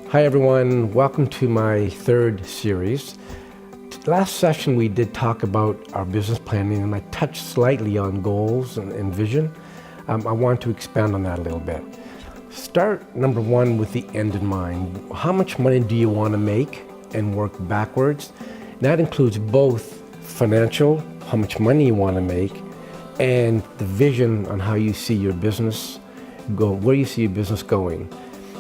Hi everyone, welcome to my third series. Last session we did talk about our business planning and I touched slightly on goals and vision. I want to expand on that a little bit. Start number one with the end in mind. How much money do you want to make and work backwards? That includes both financial, how much money you want to make, and the vision on how you see your business go, where you see your business going.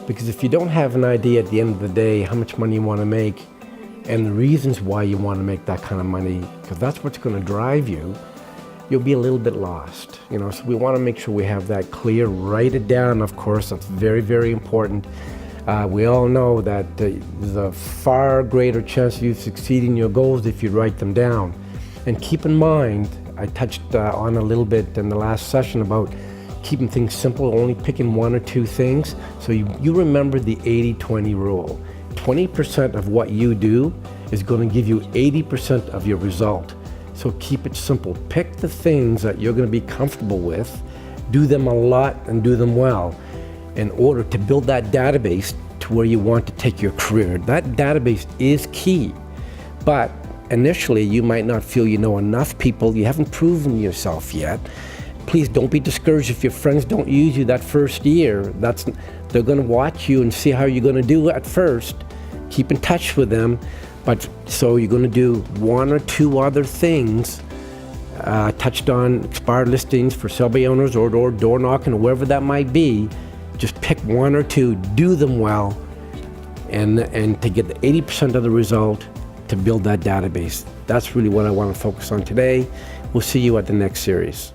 Because if you don't have an idea at the end of the day how much money you want to make and the reasons why you want to make that kind of money, because that's what's going to drive you, you'll be a little bit lost. So we want to make sure we have that clear. Write it down, of course. That's very, very important. We all know that there's a far greater chance of you succeeding your goals if you write them down. And keep in mind, I touched on a little bit in the last session about keeping things simple, only picking one or two things. So you remember the 80-20 rule. 20% of what you do is going to give you 80% of your result. So keep it simple. Pick the things that you're going to be comfortable with, do them a lot and do them well in order to build that database to where you want to take your career. That database is key, but initially you might not feel you know enough people, you haven't proven yourself yet. Please don't be discouraged if your friends don't use you that first year. They're going to watch you and see how you're going to do at first. Keep in touch with them. But so you're going to do one or two other things. Touched on expired listings for sale by owners or door knocking or wherever that might be. Just pick one or two, do them well, and to get the 80% of the result to build that database. That's really what I want to focus on today. We'll see you at the next series.